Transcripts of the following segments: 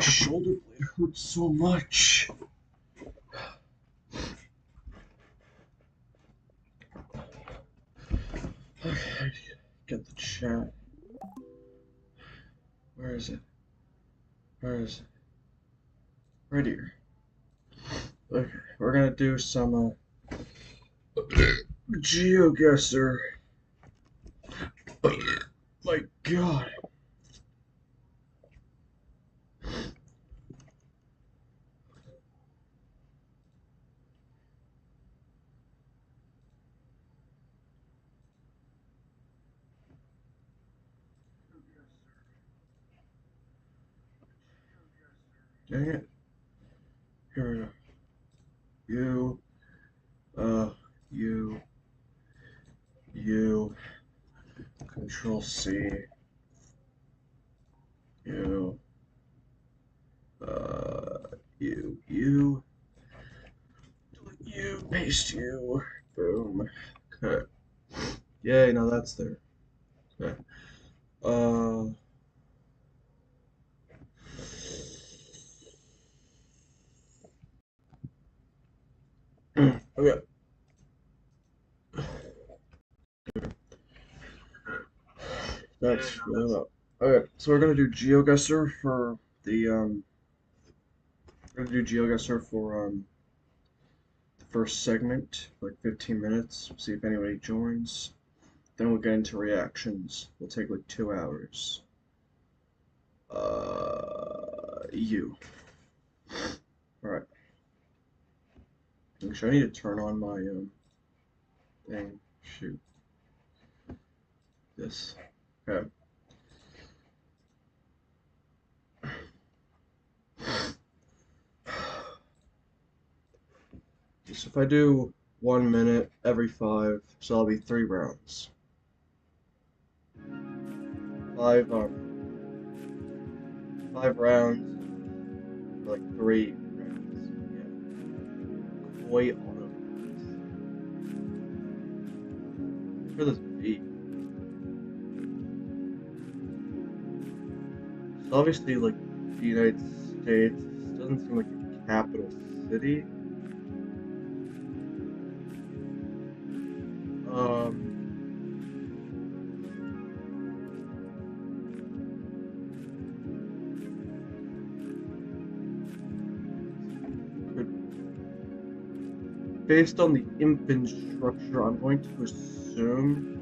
shoulder blade hurts so much. Okay, get the chat. Where is it? Where is it? Right here. Okay, we're gonna do some GeoGuessr. My God. Dang it. Here we go. You, Control C, you, paste you, boom. Okay. Yay, now that's there. Okay. Okay. That's okay. So we're gonna do GeoGuessr for the We're gonna do GeoGuessr for the first segment, like 15 minutes. See if anybody joins. Then we'll get into reactions. We'll take like 2 hours. You. Alright. Actually, I need to turn on my thing. Shoot. This. Okay. So if I do 1 minute every 5, so that'll be 3 rounds. 5 rounds, like 3 rounds. Yeah. Quite auto. For this beat. So obviously, like the United States doesn't seem like a capital city. Based on the infrastructure, I'm going to assume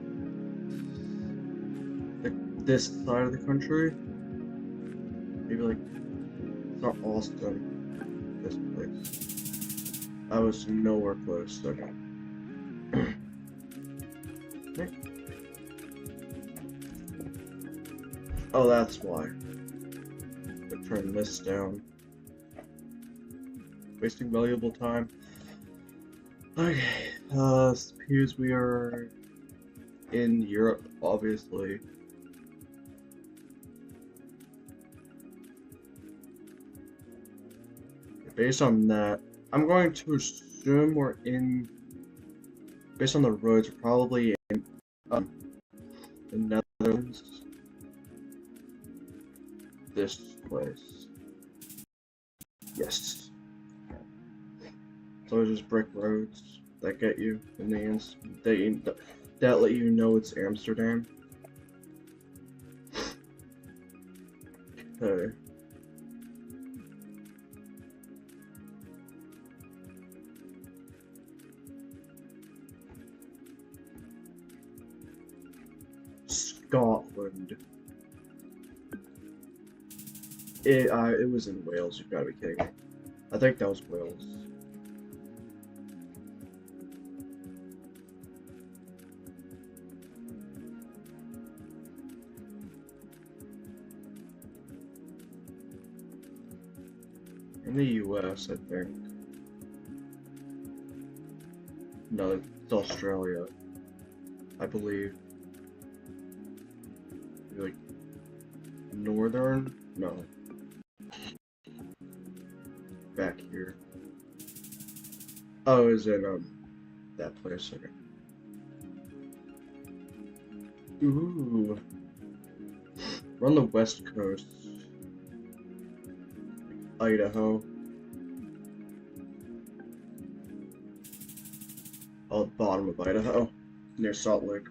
that this side of the country, maybe like, it's not Austin, this place. I was nowhere close, okay. Oh, that's why. I'll turn this down. Wasting valuable time. Okay, because we are in Europe, obviously. Based on that, I'm going to assume we're in, based on the roads, we're probably in the Netherlands. This place. Yes. So it's just brick roads that get you in the end. That let you know it's Amsterdam. Okay. Scotland. It was in Wales. You've got to be kidding me. I think that was Wales. In the US, I think. No, it's Australia. I believe. Like northern? No. Back here. Oh, is it that place? Okay. Ooh. We're on the west coast. Idaho. Oh, the bottom of Idaho, near Salt Lake.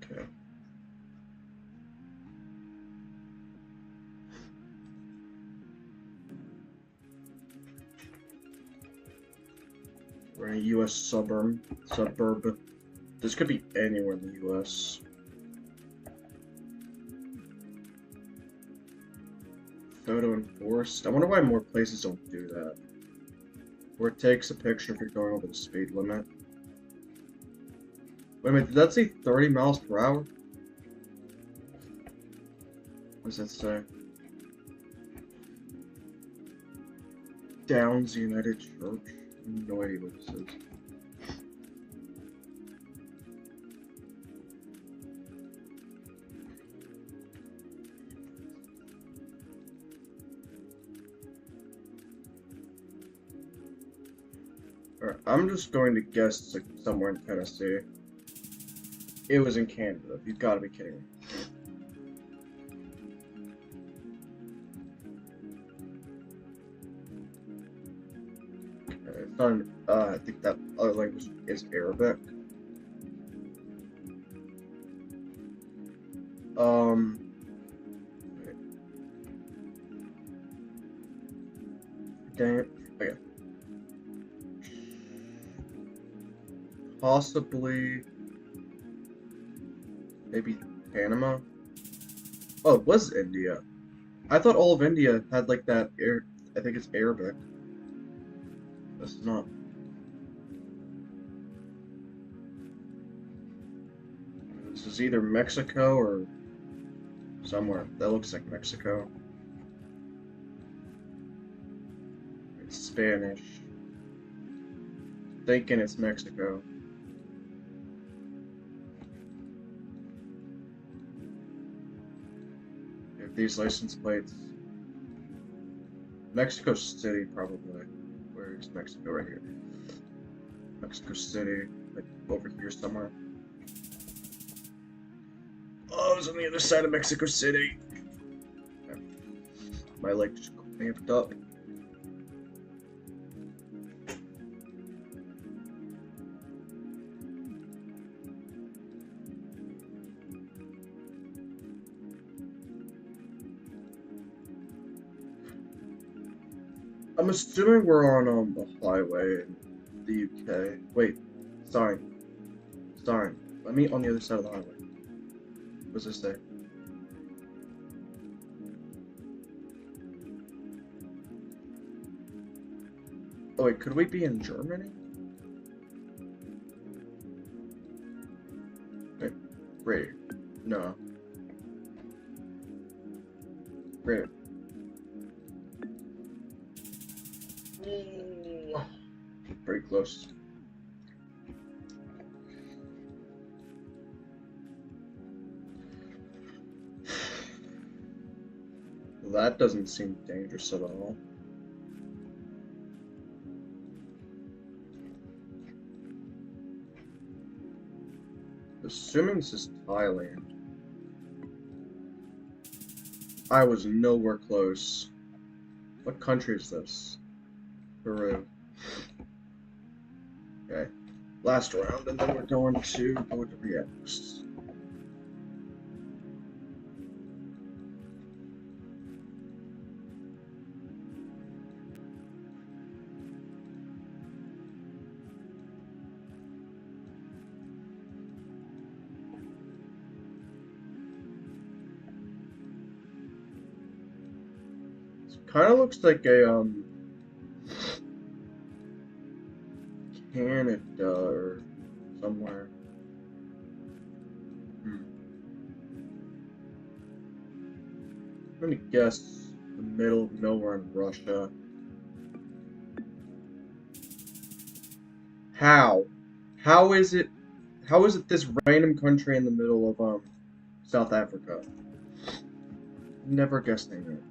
Okay. We're in a U.S. suburb. This could be anywhere in the U.S. Photo enforced. I wonder why more places don't do that. Where it takes a picture if you're going over the speed limit. Wait a minute, did that say 30 miles per hour? What does that say? Downs United Church? I have no idea what this is. Alright, I'm just going to guess it's like somewhere in Tennessee. It was in Canada. You've got to be kidding me. Okay, it's not. I think that other language is Arabic. Wait. Dang it. Okay. Possibly. Maybe Panama? Oh, it was India. I thought all of India had like that I think it's Arabic. This is not. This is either Mexico or somewhere. That looks like Mexico. It's Spanish. Thinking it's Mexico. These license plates. Mexico City, probably. Where is Mexico? Right here. Mexico City, like over here somewhere. Oh, it's on the other side of Mexico City. Okay. My leg just clamped up. I'm assuming we're on the highway in the UK. Wait, sign. Sign. Let me on the other side of the highway. What does this say? Oh wait, could we be in Germany? Wait, right. No. Right. Pretty close. That doesn't seem dangerous at all. Assuming this is Thailand. I was nowhere close. What country is this? Peru. Okay. Last round, and then we're going to go to reacts. Kind of looks like a Canada or somewhere. I'm gonna guess the middle of nowhere in Russia. How? How is it? How is it this random country in the middle of South Africa? Never guessing it.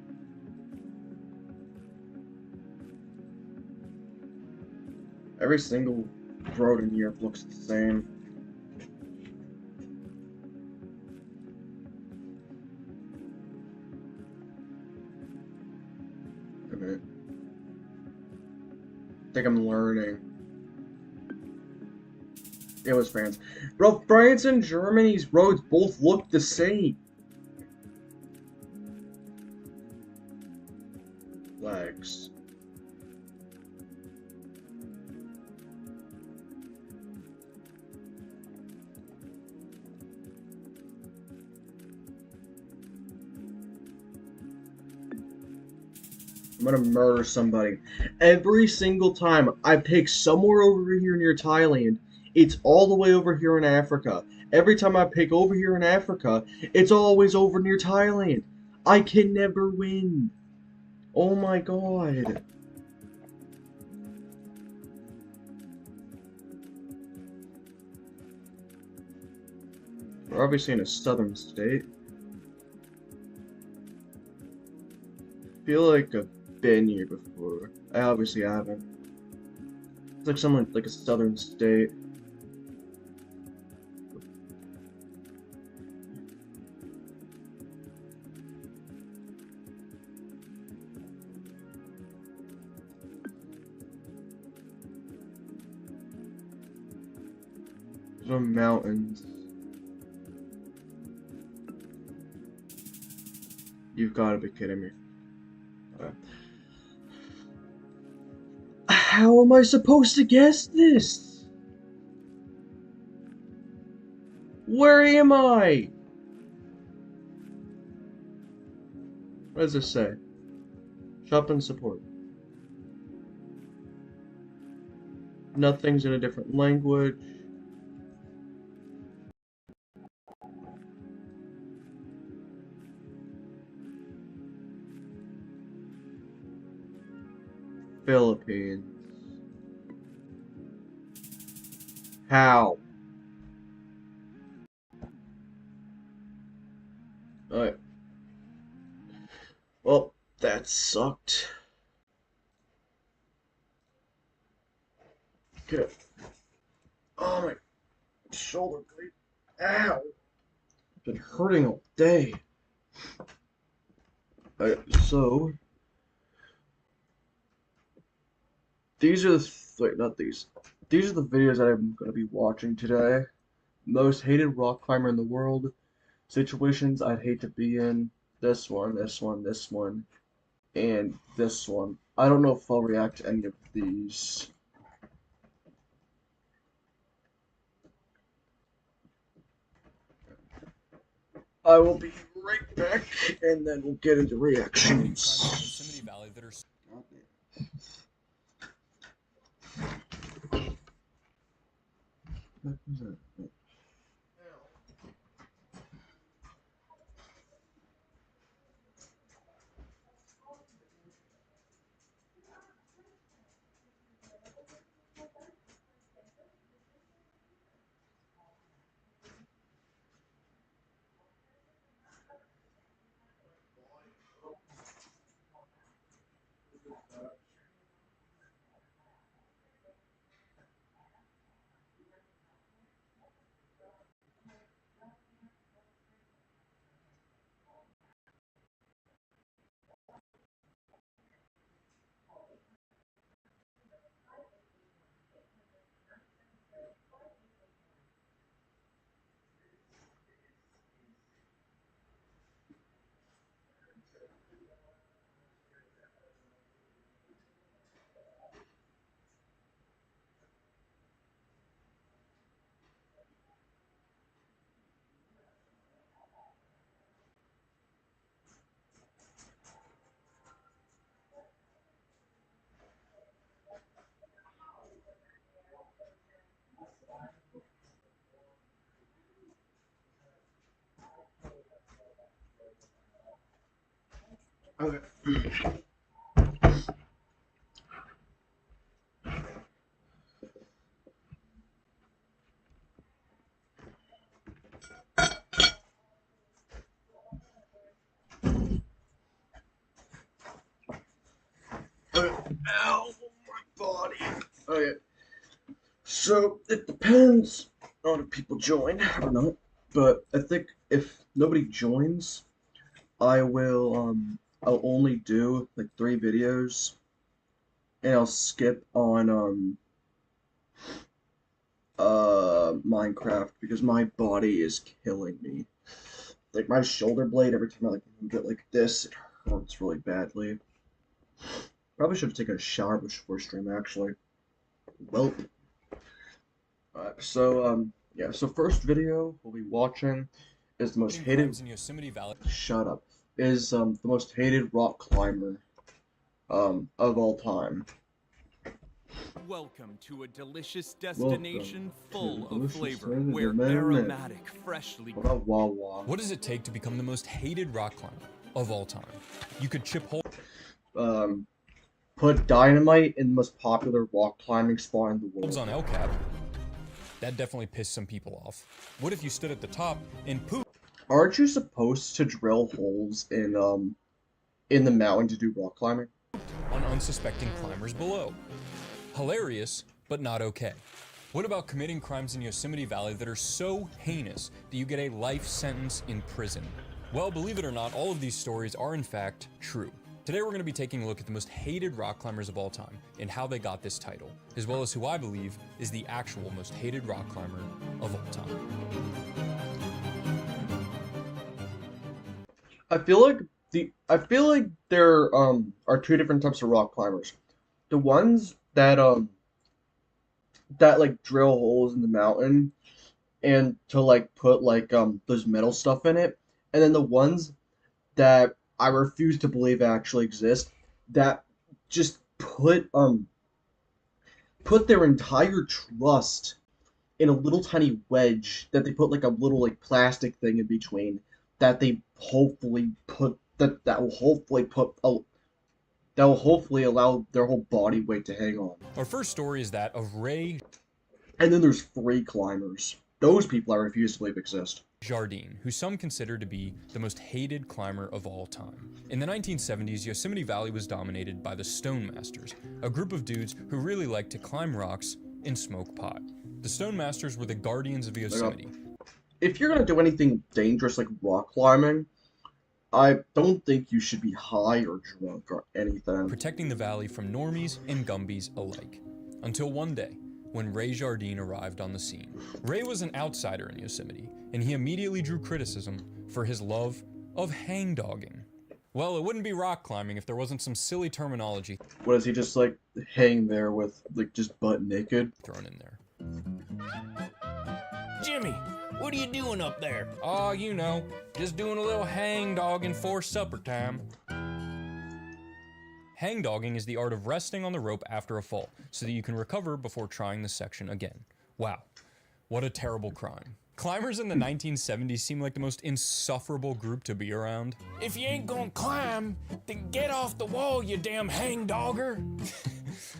Every single road in Europe looks the same. think I'm learning. It was France. Bro, France and Germany's roads both look the same. Flags. I'm gonna murder somebody. Every single time I pick somewhere over here near Thailand, it's all the way over here in Africa. Every time I pick over here in Africa, it's always over near Thailand. I can never win. Oh my god. We're obviously in a southern state. I feel like I've been here before. I obviously haven't. It's like someone like a southern state. There's no mountains. You've got to be kidding me. How am I supposed to guess this? Where am I? What does this say? Shop and support. Nothing's in a different language. Philippines. How? Alright. Well, that sucked. Good. Oh my shoulder blade. Ow. Been hurting all day. Alright, so these are the wait, not these. These are the videos that I'm gonna be watching today. Most hated rock climber in the world. Situations I'd hate to be in. This one, this one, this one, and this one. I don't know if I'll react to any of these. I will be right back, and then we'll get into reactions. What was that? Okay. Ow, my body. Okay. So it depends on if people join or not, but I think if nobody joins, I'll only do like 3 videos and I'll skip on Minecraft because my body is killing me. Like my shoulder blade, every time I like move it like this, it hurts really badly. Probably should have taken a shower before stream actually. Well, yeah, so first video we'll be watching is the most hated. In Yosemite Valley. Shut up. Is the most hated rock climber of all time. Welcome to a delicious destination full of flavor, where Wawa. aromatic, freshly. What does it take to become the most hated rock climber of all time? You could chip holes. Put dynamite in the most popular rock climbing spot in the world. On El Cap. That definitely pissed some people off. What if you stood at the top and poof? Aren't you supposed to drill holes in the mountain to do rock climbing? On unsuspecting climbers below. Hilarious, but not okay. What about committing crimes in Yosemite Valley that are so heinous that you get a life sentence in prison? Well, believe it or not, all of these stories are in fact true. Today we're going to be taking a look at the most hated rock climbers of all time and how they got this title, as well as who I believe is the actual most hated rock climber of all time. I feel like there are two different types of rock climbers. The ones that like drill holes in the mountain and to like put like those metal stuff in it, and then the ones that I refuse to believe actually exist that just put their entire trust in a little tiny wedge that they put like a little like plastic thing in between that they hopefully put that will hopefully allow their whole body weight to hang on. Our first story is that of Ray. And then there's free climbers. Those people I refuse to believe exist. Jardine, who some consider to be the most hated climber of all time. In the 1970s, Yosemite Valley was dominated by the Stone Masters, a group of dudes who really liked to climb rocks and smoke pot. The Stone Masters were the guardians of Yosemite. If you're gonna do anything dangerous like rock climbing, I don't think you should be high or drunk or anything. Protecting the valley from normies and gumbies alike. Until one day, when Ray Jardine arrived on the scene. Ray was an outsider in Yosemite, and he immediately drew criticism for his love of hangdogging. Well, it wouldn't be rock climbing if there wasn't some silly terminology. What is he just like hang there with like just butt naked? Thrown in there. Jimmy, what are you doing up there? Oh, you know, just doing a little hangdogging for supper time. Hangdogging is the art of resting on the rope after a fall, so that you can recover before trying the section again. Wow, what a terrible crime. Climbers in the 1970s seem like the most insufferable group to be around. If you ain't gonna climb, then get off the wall, you damn hangdogger.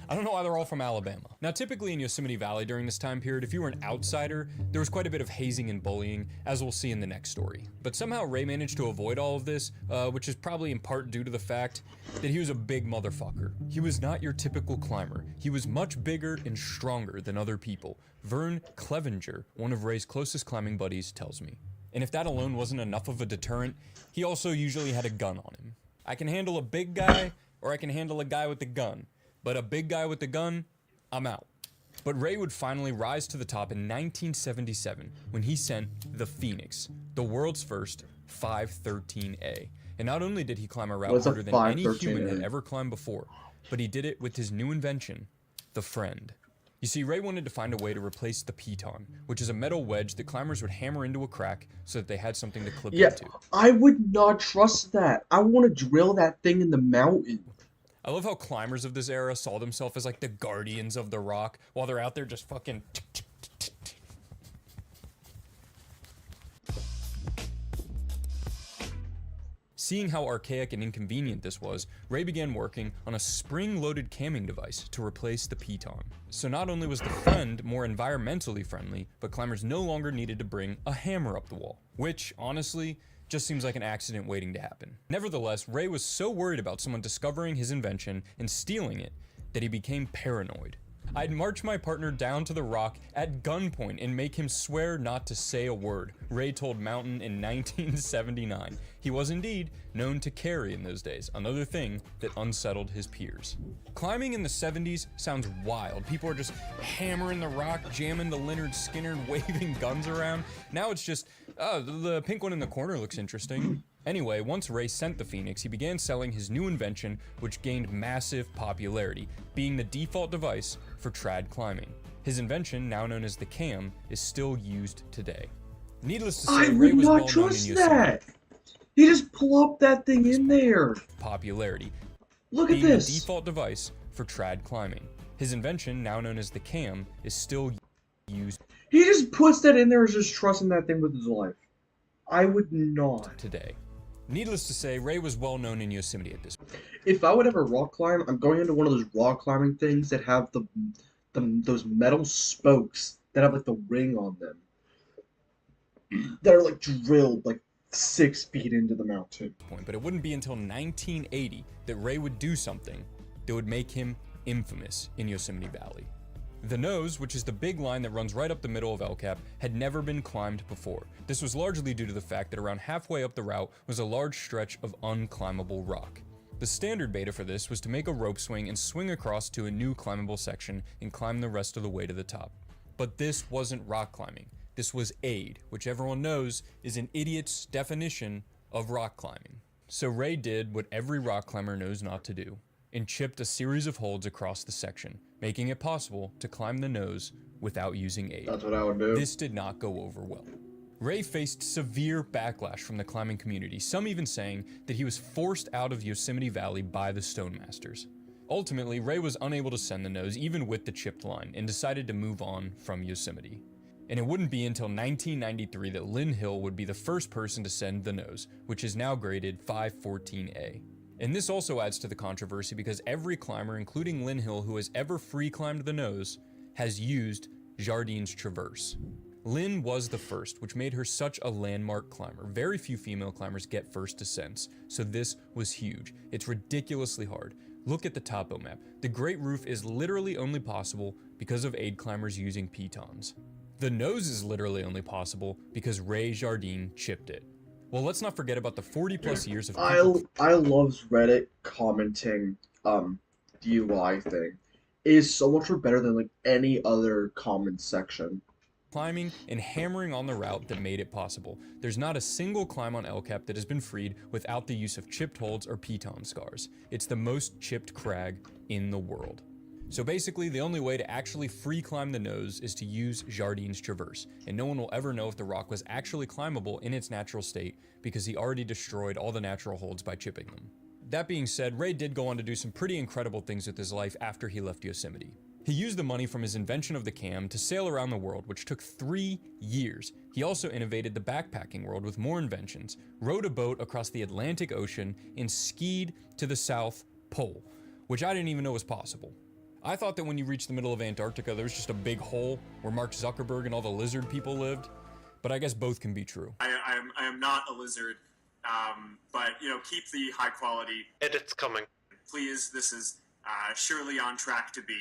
I don't know why they're all from Alabama. Now, typically in Yosemite Valley during this time period, if you were an outsider, there was quite a bit of hazing and bullying, as we'll see in the next story. But somehow Ray managed to avoid all of this, which is probably in part due to the fact that he was a big motherfucker. He was not your typical climber. He was much bigger and stronger than other people. Vern Clevenger, one of Ray's closest climbing buddies, tells me. And if that alone wasn't enough of a deterrent, he also usually had a gun on him. I can handle a big guy, or I can handle a guy with a gun. But a big guy with a gun, I'm out. But Ray would finally rise to the top in 1977 when he sent the Phoenix, the world's first 513A. And not only did he climb a route harder than any human had ever climbed before, but he did it with his new invention, the Friend. You see, Ray wanted to find a way to replace the piton, which is a metal wedge that climbers would hammer into a crack so that they had something to clip into. I would not trust that. I want to drill that thing in the mountain. I love how climbers of this era saw themselves as like the guardians of the rock while they're out there just fucking. Seeing how archaic and inconvenient this was, Ray began working on a spring-loaded camming device to replace the piton. So not only was the Friend more environmentally friendly, but climbers no longer needed to bring a hammer up the wall, which, honestly, just seems like an accident waiting to happen. Nevertheless, Ray was so worried about someone discovering his invention and stealing it that he became paranoid. I'd march my partner down to the rock at gunpoint and make him swear not to say a word, Ray told Mountain in 1979. He was indeed known to carry in those days, another thing that unsettled his peers. Climbing in the 70s sounds wild. People are just hammering the rock, jamming the Leonard Skinner, waving guns around. Now it's just, oh, the pink one in the corner looks interesting. Anyway, once Ray sent the Phoenix, he began selling his new invention, which gained massive popularity, being the default device for trad climbing. His invention, now known as the cam, is still used today. Needless to say, Ray was well known in Yosemite. He just pull up that thing in there. Popularity. Look at being this. The default device for trad climbing. His invention, now known as the cam, is still used. He just puts that in there as just trusting that thing with his life. I would not. Today. Needless to say, Ray was well known in Yosemite at this point. If I would ever rock climb, I'm going into one of those rock climbing things that have those metal spokes that have like the ring on them. That are like drilled like 6 feet into the mountain. But it wouldn't be until 1980 that Ray would do something that would make him infamous in Yosemite Valley. The nose, which is the big line that runs right up the middle of El Cap, had never been climbed before. This was largely due to the fact that around halfway up the route was a large stretch of unclimbable rock. The standard beta for this was to make a rope swing and swing across to a new climbable section and climb the rest of the way to the top. But this wasn't rock climbing. This was aid, which everyone knows is an idiot's definition of rock climbing. So Ray did what every rock climber knows not to do, and chipped a series of holds across the section, making it possible to climb the nose without using aid. That's what I would do. This did not go over well. Ray faced severe backlash from the climbing community, some even saying that he was forced out of Yosemite Valley by the Stonemasters. Ultimately, Ray was unable to send the nose even with the chipped line and decided to move on from Yosemite. And it wouldn't be until 1993 that Lynn Hill would be the first person to send the nose, which is now graded 514A. And this also adds to the controversy because every climber, including Lynn Hill, who has ever free climbed the nose, has used Jardine's Traverse. Lynn was the first, which made her such a landmark climber. Very few female climbers get first descents, so this was huge. It's ridiculously hard. Look at the topo map. The Great Roof is literally only possible because of aid climbers using pitons. The nose is literally only possible because Ray Jardine chipped it. Well, let's not forget about the 40 plus years of people. I love Reddit commenting the UI thing. It is so much more better than like any other comment section. Climbing and hammering on the route that made it possible. There's not a single climb on El Cap that has been freed without the use of chipped holds or piton scars. It's the most chipped crag in the world. So basically, the only way to actually free climb the nose is to use Jardine's Traverse, and no one will ever know if the rock was actually climbable in its natural state because he already destroyed all the natural holds by chipping them. That being said, Ray did go on to do some pretty incredible things with his life after he left Yosemite. He used the money from his invention of the cam to sail around the world, which took 3 years. He also innovated the backpacking world with more inventions, rowed a boat across the Atlantic Ocean, and skied to the South Pole, which I didn't even know was possible. I thought that when you reached the middle of Antarctica, there was just a big hole where Mark Zuckerberg and all the lizard people lived, but I guess both can be true. I am not a lizard, but, you know, keep the high quality Edits coming. Please, this is surely on track to be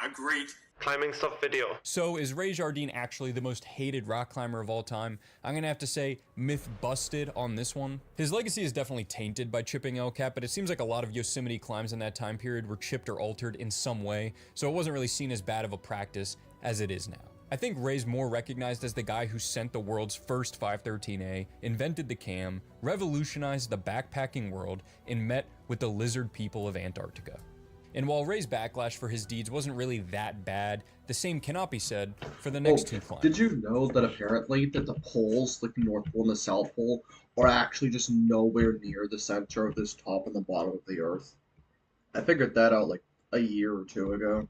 a great Climbing stuff video. So is Ray Jardine actually the most hated rock climber of all time? I'm gonna have to say myth busted on this one. His legacy is definitely tainted by chipping El Cap, but it seems like a lot of Yosemite climbs in that time period were chipped or altered in some way, so it wasn't really seen as bad of a practice as it is now. I think Ray's more recognized as the guy who sent the world's first 513A, invented the cam, revolutionized the backpacking world, and met with the lizard people of Antarctica. And while Ray's backlash for his deeds wasn't really that bad, the same cannot be said for the next two climbs. Did you know that apparently that the poles, like the North Pole and the South Pole, are actually just nowhere near the center of this top and the bottom of the Earth? I figured that out like a year or two ago.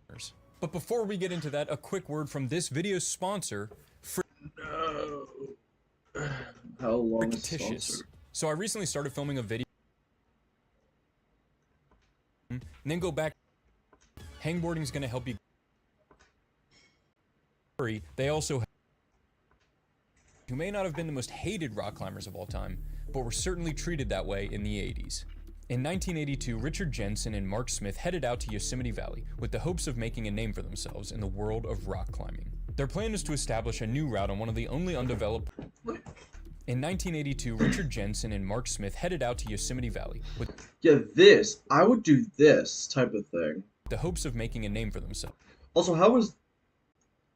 But before we get into that, a quick word from this video's sponsor, No. How long is the Fictitious. sponsor? So I recently started filming a video and then go back. Hangboarding is going to help you. They also who may not have been the most hated rock climbers of all time, but were certainly treated that way in the 80s. In 1982, Richard Jensen and Mark Smith headed out to Yosemite Valley with the hopes of making a name for themselves in the world of rock climbing. Their plan was to establish a new route on one of the only undeveloped... In 1982, Richard Jensen and Mark Smith headed out to Yosemite Valley with Yeah, I would do this type of thing. the hopes of making a name for themselves. Also, how was...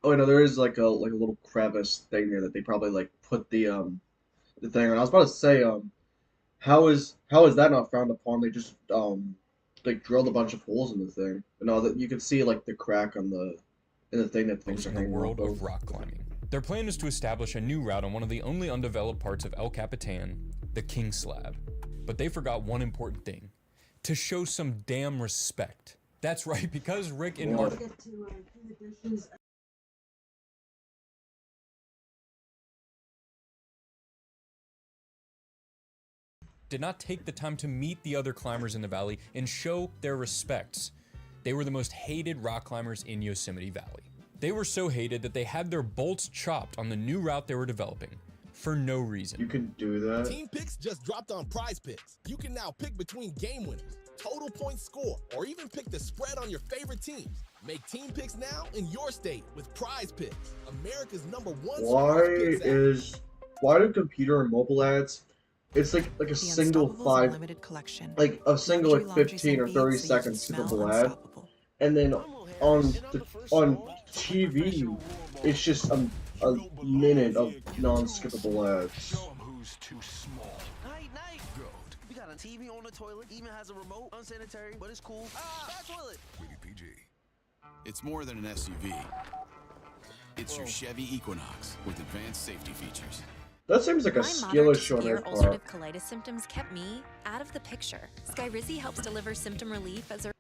Oh, no, there is like a little crevice thing there that they probably like put the thing on. I was about to say, how is that not frowned upon? They just like drilled a bunch of holes in the thing. No, that you can see like the crack on in the thing that things are In the hanging world off of rock climbing. Their plan was to establish a new route on one of the only undeveloped parts of El Capitan, the King Slab. But they forgot one important thing: to show some damn respect. That's right, because Rick and Mark did not take the time to meet the other climbers in the valley and show their respects. They were the most hated rock climbers in Yosemite Valley. They were so hated that they had their bolts chopped on the new route they were developing for no reason. You can do that. Team Picks just dropped on Prize Picks. You can now pick between game winners, total points score, or even pick the spread on your favorite teams. Make Team Picks now in your state with Prize Picks, America's #1 sports picks app. Why do computer and mobile ads? It's like a The single Unstoppables five, Unlimited collection. like a single like Luxury 15 or laundry 30 scent second beads so you can skippable smell ad, unstoppable. and then on TV, it's just a minute of non-skippable ads. Who's too small. Night. Goat. We got a TV on the toilet, even has a remote, unsanitary, but it's cool. That toilet. Rated PG. It's more than an SUV. It's your Chevy Equinox with advanced safety features. That seems like a My skill moderate to issue on their severe part. ulcerative colitis symptoms kept me out of the picture. Skyrizi helps deliver symptom relief as a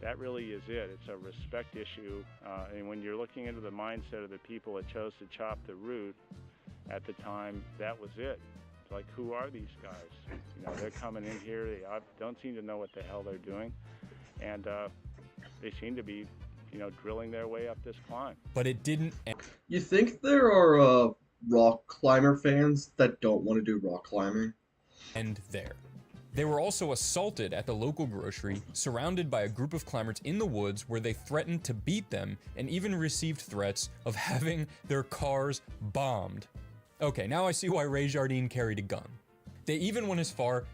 That really is it. It's a respect issue. And when you're looking into the mindset of the people that chose to chop the root at the time, that was it. It's like, who are these guys? You know, they're coming in here. They don't seem to know what the hell they're doing. And they seem to be, drilling their way up this climb. But it didn't end. You think there are rock climber fans that don't want to do rock climbing? End there. They were also assaulted at the local grocery, surrounded by a group of climbers in the woods where they threatened to beat them and even received threats of having their cars bombed. Okay, now I see why Ray Jardine carried a gun. They even went as far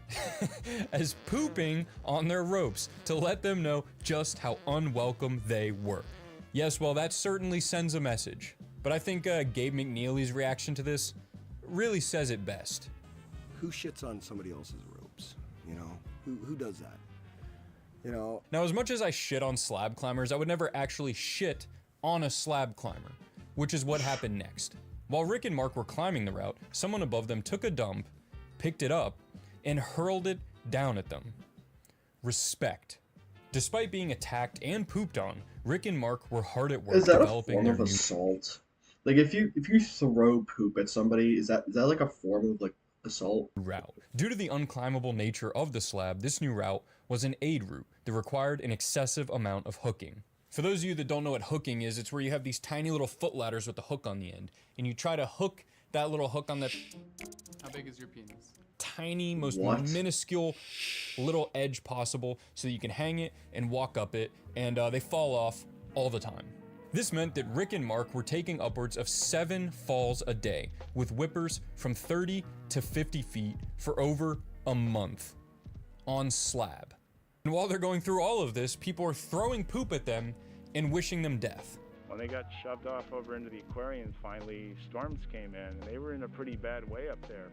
as pooping on their ropes to let them know just how unwelcome they were. Yes, well, that certainly sends a message. But I think Gabe McNeely's reaction to this really says it best. Who shits on somebody else's ropes? You know, who does that? You know. Now, as much as I shit on slab climbers, I would never actually shit on a slab climber, which is what happened next. While Rick and Mark were climbing the route, someone above them took a dump, picked it up, and hurled it down at them. Respect. Despite being attacked and pooped on, Rick and Mark were hard at work Is that a developing form their of new... assault? Like if you throw poop at somebody, is that like a form of like assault? route. Due to the unclimbable nature of the slab, this new route was an aid route that required an excessive amount of hooking. For those of you that don't know what hooking is, it's where you have these tiny little foot ladders with a hook on the end, and you try to hook that little hook on that... How big is your penis? Tiny, most What? minuscule little edge possible so that you can hang it and walk up it, and they fall off all the time. This meant that Rick and Mark were taking upwards of 7 falls a day, with whippers from 30 to 50 feet for over a month on slab. And while they're going through all of this, people are throwing poop at them and wishing them death. When they got shoved off over into the aquarium, finally, storms came in, and they were in a pretty bad way up there.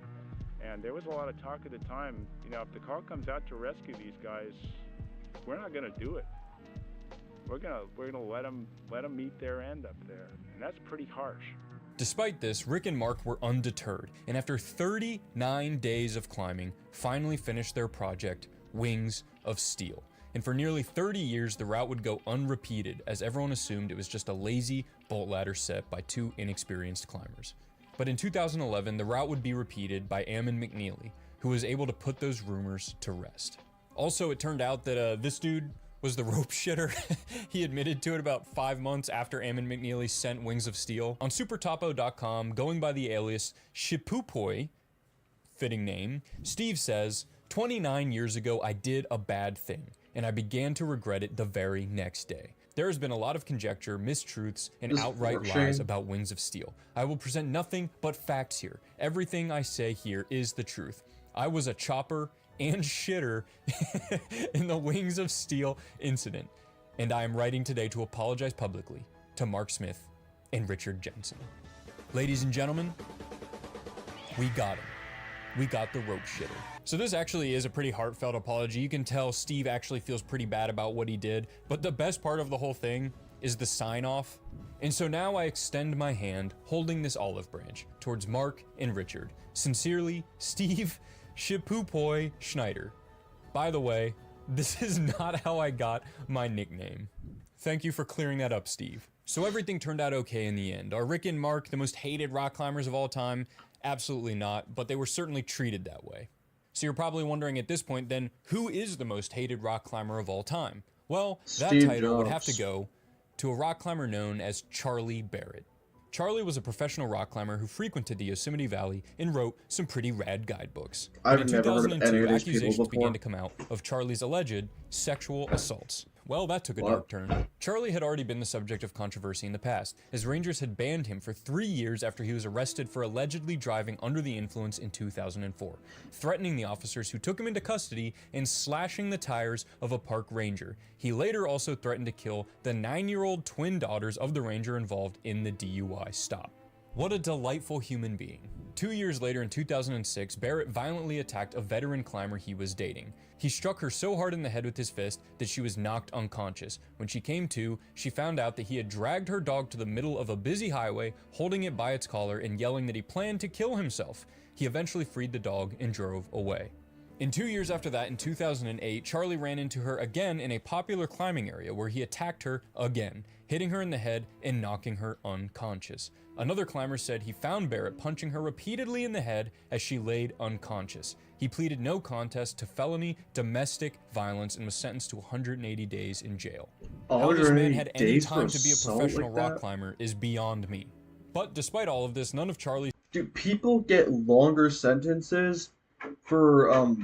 And there was a lot of talk at the time, if the call comes out to rescue these guys, we're not going to do it. We're gonna let them meet their end up there, and that's pretty harsh. Despite this, Rick and Mark were undeterred, and after 39 days of climbing, finally finished their project, Wings of Steel. And for nearly 30 years, the route would go unrepeated, as everyone assumed it was just a lazy bolt ladder set by 2 inexperienced climbers. But in 2011, the route would be repeated by Ammon McNeely, who was able to put those rumors to rest. Also, it turned out that this dude was the rope shitter. He admitted to it about 5 months after Ammon McNeely sent Wings of Steel. On supertopo.com, going by the alias Shipupoi, fitting name, Steve says, 29 years ago, I did a bad thing, and I began to regret it the very next day. There has been a lot of conjecture, mistruths, and This outright fortune. lies about Wings of Steel. I will present nothing but facts here. Everything I say here is the truth. I was a chopper and shitter in the Wings of Steel incident, and I am writing today to apologize publicly to Mark Smith and Richard Jensen. Ladies and gentlemen, we got him. We got the rope shitter. So this actually is a pretty heartfelt apology. You can tell Steve actually feels pretty bad about what he did, but the best part of the whole thing is the sign off. And so now I extend my hand holding this olive branch towards Mark and Richard. Sincerely, Steve Shipupoy Schneider. By the way, this is not how I got my nickname. Thank you for clearing that up, Steve. So everything turned out okay in the end. Are Rick and Mark the most hated rock climbers of all time? Absolutely not, but they were certainly treated that way. So you're probably wondering at this point then, who is the most hated rock climber of all time? Well, that Steve title would have Jobs. to go to a rock climber known as Charlie Barrett. Charlie was a professional rock climber who frequented the Yosemite Valley and wrote some pretty rad guidebooks. I've But in never heard of any 2002, of these people accusations began before. to come out of Charlie's alleged sexual assaults. Well, that took a What? dark turn. Charlie had already been the subject of controversy in the past, as Rangers had banned him for 3 years after he was arrested for allegedly driving under the influence in 2004, threatening the officers who took him into custody and slashing the tires of a park ranger. He later also threatened to kill the 9-year-old twin daughters of the ranger involved in the DUI stop. What a delightful human being. 2 years later in 2006, Barrett violently attacked a veteran climber he was dating. He struck her so hard in the head with his fist that she was knocked unconscious. When she came to, she found out that he had dragged her dog to the middle of a busy highway, holding it by its collar and yelling that he planned to kill himself. He eventually freed the dog and drove away. In 2 years after that, in 2008, Charlie ran into her again in a popular climbing area where he attacked her again, hitting her in the head and knocking her unconscious. Another climber said he found Barrett punching her repeatedly in the head as she laid unconscious. He pleaded no contest to felony domestic violence and was sentenced to 180 days in jail. How this man had any time to be a professional rock climber is beyond me. But despite all of this, none of Charlie's Dude, people get longer sentences for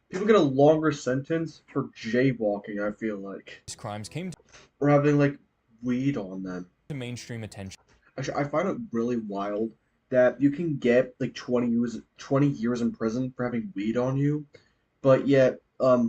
people get a longer sentence for jaywalking, I feel like. crimes came Or having like weed on them. to mainstream attention. Actually, I find it really wild that you can get like 20 years in prison for having weed on you, but yet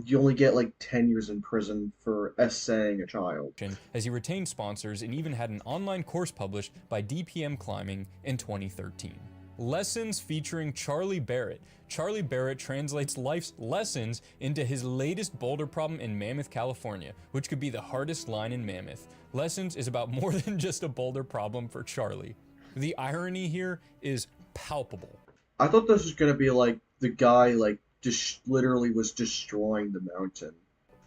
you only get like 10 years in prison for essaying a child. As he retained sponsors and even had an online course published by DPM Climbing in 2013. Lessons featuring Charlie Barrett. Charlie Barrett translates life's lessons into his latest boulder problem in Mammoth, California, which could be the hardest line in Mammoth. Lessons is about more than just a boulder problem for Charlie. The irony here is palpable. I thought this was gonna be like the guy like just literally was destroying the mountain.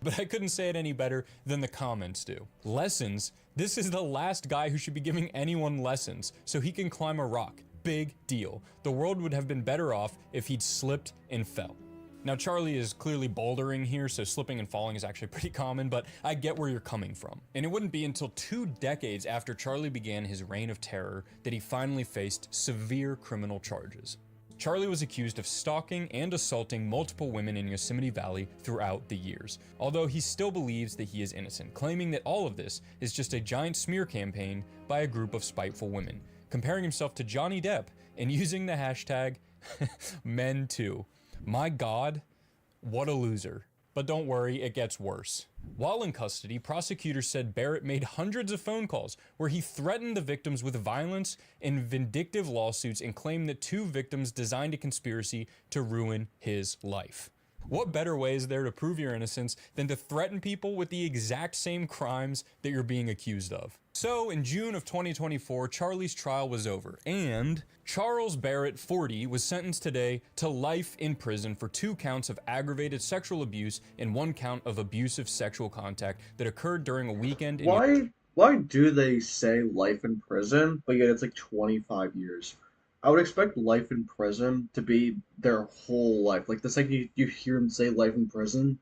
But I couldn't say it any better than the comments do. Lessons? This is the last guy who should be giving anyone lessons so he can climb a rock. Big deal. The world would have been better off if he'd slipped and fell. Now Charlie is clearly bouldering here, so slipping and falling is actually pretty common, but I get where you're coming from. And it wouldn't be until 2 decades after Charlie began his reign of terror that he finally faced severe criminal charges. Charlie was accused of stalking and assaulting multiple women in Yosemite Valley throughout the years, although he still believes that he is innocent, claiming that all of this is just a giant smear campaign by a group of spiteful women, comparing himself to Johnny Depp and using the hashtag #MenToo. My God, what a loser. But don't worry, it gets worse. While in custody, prosecutors said Barrett made hundreds of phone calls where he threatened the victims with violence and vindictive lawsuits and claimed that 2 victims designed a conspiracy to ruin his life. What better way is there to prove your innocence than to threaten people with the exact same crimes that you're being accused of? So, in June of 2024, Charlie's trial was over, and Charles Barrett, 40, was sentenced today to life in prison for 2 counts of aggravated sexual abuse and 1 count of abusive sexual contact that occurred during a weekend in Why do they say life in prison, but yet it's like 25 years? I would expect life in prison to be their whole life. Like the second you hear them say life in prison,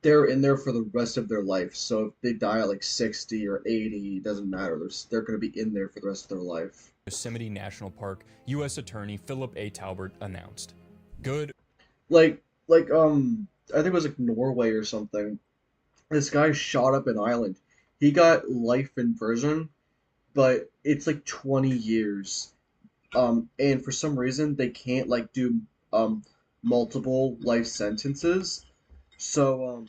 they're in there for the rest of their life. So if they die at like 60 or 80, it doesn't matter. They're going to be in there for the rest of their life. Yosemite National Park, U.S. Attorney Philip A. Talbert announced. Good. Like, like I think it was like Norway or something. This guy shot up an island. He got life in prison, but it's like 20 years. And for some reason they can't like do um multiple life sentences. So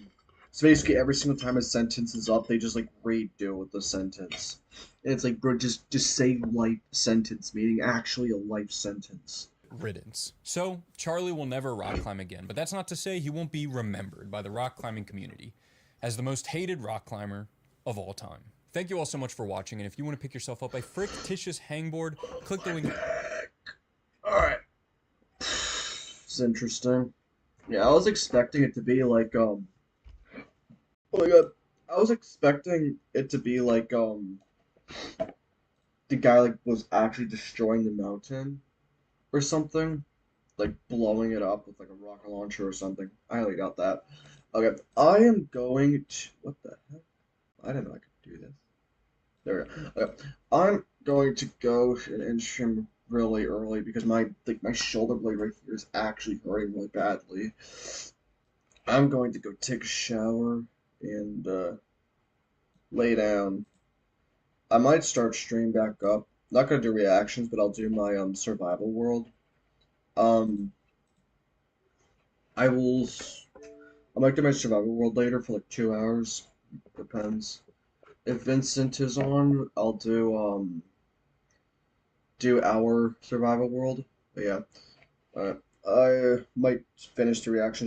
so basically every single time a sentence is up, they just like redo the sentence. And it's like, bro, just say life sentence, meaning actually a life sentence. Riddance. So, Charlie will never rock climb again, but that's not to say he won't be remembered by the rock climbing community as the most hated rock climber of all time. Thank you all so much for watching, and if you want to pick yourself up a fictitious hangboard, click the link. Alright. It's interesting. Yeah, I was expecting it to be like oh my god. I was expecting it to be like the guy like was actually destroying the mountain or something. Like blowing it up with like a rocket launcher or something. I highly doubt that. Okay, I am going to what the heck? I didn't know I could do this. There we go. Okay. I'm going to go and stream really early because my shoulder blade right here is actually hurting really badly. I'm going to go take a shower and lay down. I might start stream back up. Not gonna do reactions, but I'll do my survival world. Um, I will. I might do my survival world later for like 2 hours. Depends. If Vincent is on, I'll do our survival world. But yeah, I might finish the reactions